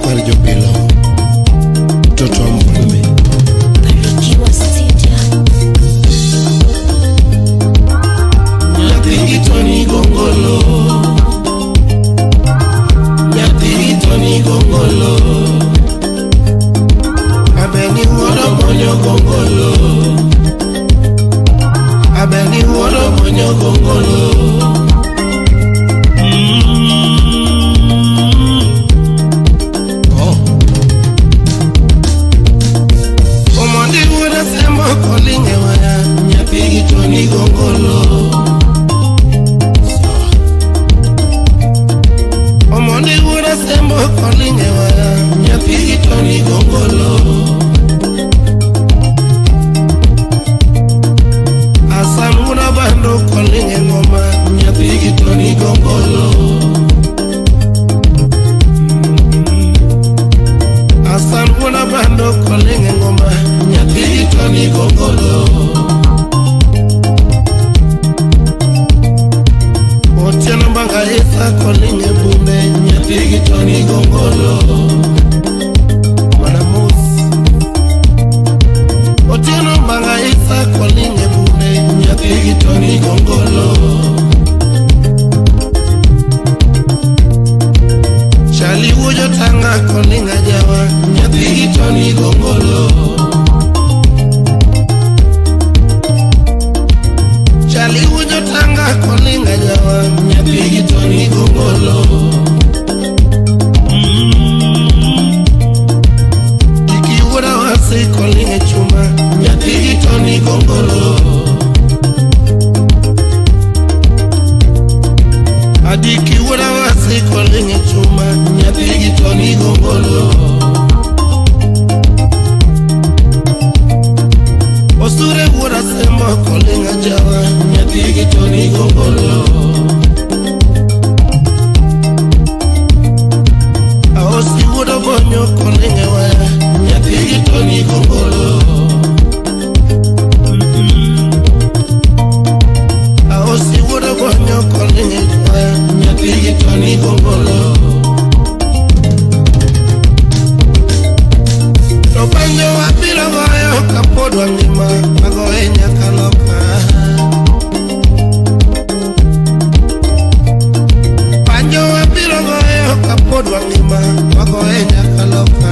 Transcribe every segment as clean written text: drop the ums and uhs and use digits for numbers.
kwar jopilo toto mbulme Barikiwa Studio. Nyathingi Tony Gongolo, Nyathingi Tony Gongolo, abeni wuoro monyo Gongolo, abeni wuoro monyo Gongolo. Kolinge waya Nyathingi Tony Gongolo, omondi wura sembo kolinge waya Nyathingi Tony Gongolo, asan wura bando kolinge ngoma Nyathingi Tony Gongolo, asan wura bando kolinge ngoma Nyathingi Tony Gongolo, otieno mbanga isa kolinge bumbe Nyathingi Tony Gongolo, manamus otieno mbanga isa kolinge bumbe Nyathingi Tony Gongolo, chali wujo tanga kolinga jawa Nyathingi Tony Gongolo, chali wujo tanga kolinga jawa Nyathingi Tony Gongolo, iki wura wasi kolinga chuma Nyathingi Tony Gongolo, adiki wura wasi kolinga chuma Nyathingi Tony Gongolo, osure wura sembo kolinga jawa Nyathingi Tony Gongolo, aosi wura bonyo kolinga waya Nyathingi Tony Gongolo, aosi wura bonyo kolinga waya Nyathingi Tony Gongolo, to banjo wabiro goyo kapod wangima magoye nyaka loka, banjo wabiro goyo kapod wangima magoye nyaka loka,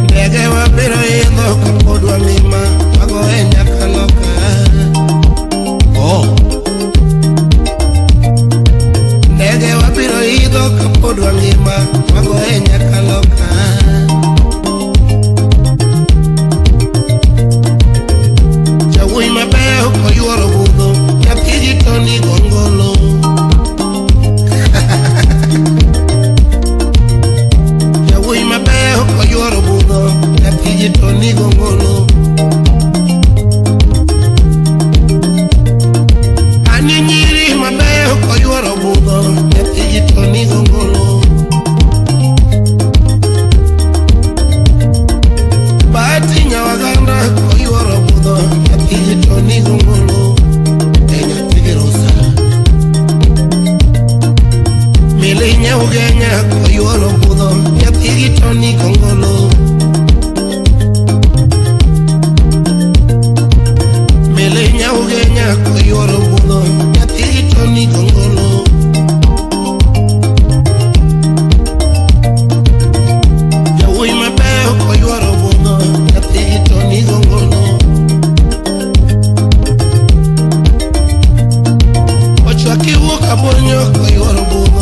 ndege wabiro idho kapod wangima magoye nyaka loka, ndege wabiro idho kapod wangima magoye nyaka loka, jawuoyi mabeyo koyuoro budho Nyathingi Tony Gongolo, jawuoyi mabeyo koyuoro budho Nyathingi Tony Gongolo, ani nyiri mabeyo koyuoro budho Nyathingi Tony Gongolo, Bahati Nyawaganda koyuoro budho Nyathingi Tony Gongolo, Nyathigi Rosa Mili Nyaugenya koyuoro budho Nyathingi Tony Gongolo, Mili Nyaugenya koyuoro budho Nyathingi Tony Gongolo, jawuoyi mabeyo koyuoro budho Nyathingi Tony Gongolo, ochwaki wuok abonyo koyuoro budho